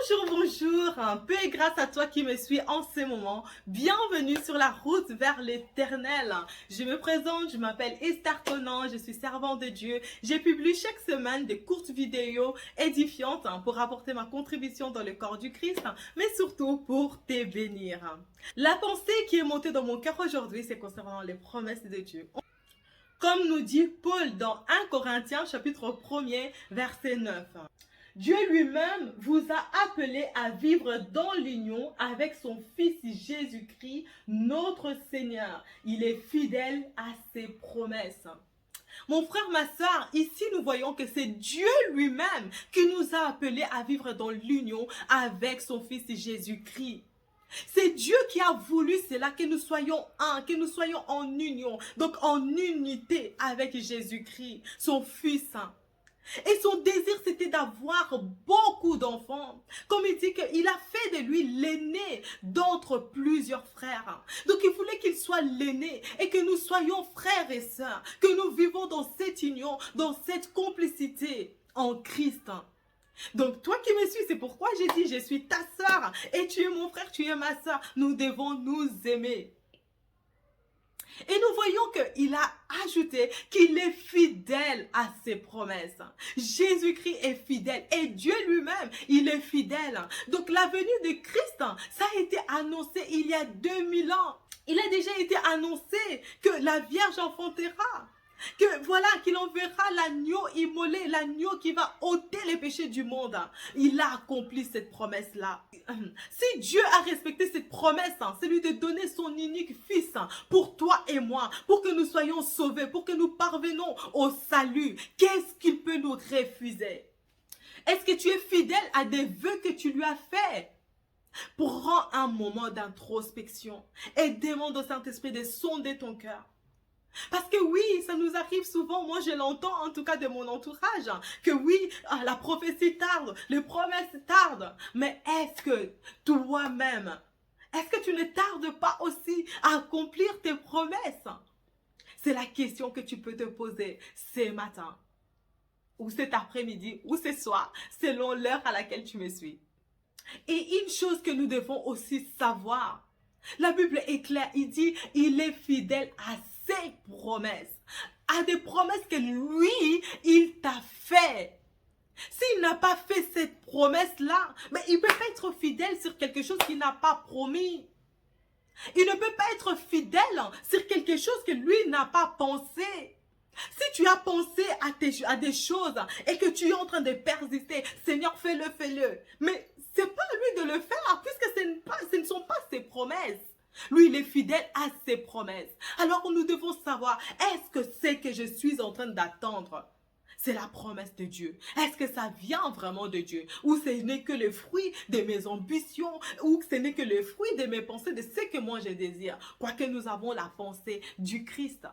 Bonjour, bonjour, paix et grâce à toi qui me suis en ce moment. Bienvenue sur la route vers l'éternel. Je me présente, je m'appelle Esther Conan, je suis servante de Dieu. J'ai publié chaque semaine des courtes vidéos édifiantes pour apporter ma contribution dans le corps du Christ, mais surtout pour te bénir. La pensée qui est montée dans mon cœur aujourd'hui, c'est concernant les promesses de Dieu. Comme nous dit Paul dans 1 Corinthiens chapitre 1er verset 9. Dieu lui-même vous a appelé à vivre dans l'union avec son Fils Jésus-Christ, notre Seigneur. Il est fidèle à ses promesses. Mon frère, ma soeur, ici nous voyons que c'est Dieu lui-même qui nous a appelés à vivre dans l'union avec son Fils Jésus-Christ. C'est Dieu qui a voulu cela, que nous soyons un, que nous soyons en union, donc en unité avec Jésus-Christ, son Fils. Et son désir, c'était d'avoir beaucoup d'enfants. Comme il dit qu'il a fait de lui l'aîné d'entre plusieurs frères. Donc il voulait qu'il soit l'aîné et que nous soyons frères et sœurs, que nous vivons dans cette union, dans cette complicité en Christ. Donc toi qui me suis, c'est pourquoi j'ai dit je suis ta sœur et tu es mon frère, tu es ma sœur. Nous devons nous aimer. Et nous voyons qu'il a ajouté qu'il est fidèle à ses promesses. Jésus-Christ est fidèle et Dieu lui-même, il est fidèle. Donc la venue de Christ, ça a été annoncé il y a 2000 ans. Il a déjà été annoncé que la Vierge enfantera. Que voilà, qu'il enverra l'agneau immolé, l'agneau qui va ôter les péchés du monde. Il a accompli cette promesse-là. Si Dieu a respecté cette promesse, celui de donner son unique fils pour toi et moi, pour que nous soyons sauvés, pour que nous parvenons au salut, qu'est-ce qu'il peut nous refuser? Est-ce que tu es fidèle à des vœux que tu lui as faits? Prends un moment d'introspection et demande au Saint-Esprit de sonder ton cœur. Parce que oui, ça nous arrive souvent, moi je l'entends en tout cas de mon entourage, que oui, la prophétie tarde, les promesses tardent. Mais est-ce que toi-même, est-ce que tu ne tardes pas aussi à accomplir tes promesses? C'est la question que tu peux te poser ce matin, ou cet après-midi, ou ce soir, selon l'heure à laquelle tu me suis. Et une chose que nous devons aussi savoir, la Bible est claire, il dit, il est fidèle à ses promesses, à des promesses que lui, il t'a fait. S'il n'a pas fait cette promesse-là, mais il ne peut pas être fidèle sur quelque chose qu'il n'a pas promis. Il ne peut pas être fidèle sur quelque chose que lui n'a pas pensé. Si tu as pensé à des choses et que tu es en train de persister, Seigneur, fais-le, fais-le. Mais c'est pas à lui de le faire puisque ce ne sont pas ses promesses. Lui, il est fidèle à ses promesses. Alors nous devons savoir, est-ce que c'est que je suis en train d'attendre? C'est la promesse de Dieu. Est-ce que ça vient vraiment de Dieu? Ou ce n'est que le fruit de mes ambitions? Ou ce n'est que le fruit de mes pensées, de ce que moi je désire? Quoique nous avons la pensée du Christ.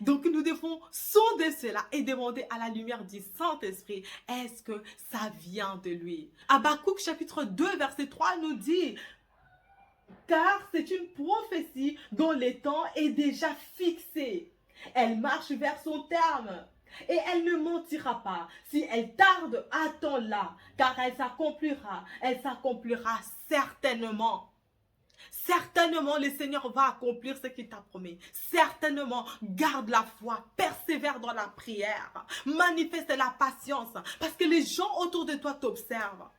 Donc nous devons sonder cela et demander à la lumière du Saint-Esprit, est-ce que ça vient de lui? Habakkuk chapitre 2 verset 3 nous dit, car c'est une prophétie dont le temps est déjà fixé. Elle marche vers son terme et elle ne mentira pas. Si elle tarde, attends-la, car elle s'accomplira certainement. Certainement, le Seigneur va accomplir ce qu'il t'a promis. Certainement, garde la foi, persévère dans la prière, manifeste la patience, parce que les gens autour de toi t'observent.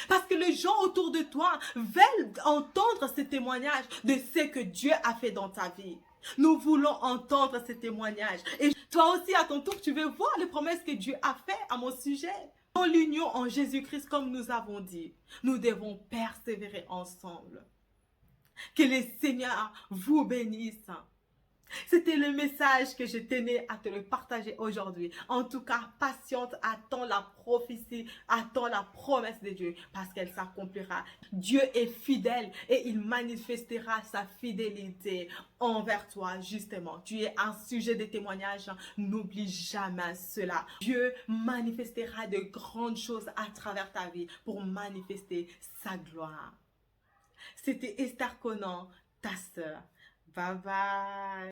Parce que les gens autour de toi veulent entendre ce témoignage de ce que Dieu a fait dans ta vie. Nous voulons entendre ce témoignage. Et toi aussi, à ton tour, tu veux voir les promesses que Dieu a faites à mon sujet. Dans l'union en Jésus-Christ, comme nous avons dit, nous devons persévérer ensemble. Que le Seigneur vous bénisse. C'était le message que je tenais à te le partager aujourd'hui. En tout cas, patiente, attends la prophétie, attends la promesse de Dieu parce qu'elle s'accomplira. Dieu est fidèle et il manifestera sa fidélité envers toi justement. Tu es un sujet de témoignage, n'oublie jamais cela. Dieu manifestera de grandes choses à travers ta vie pour manifester sa gloire. C'était Esther Conan, ta sœur. Bye bye.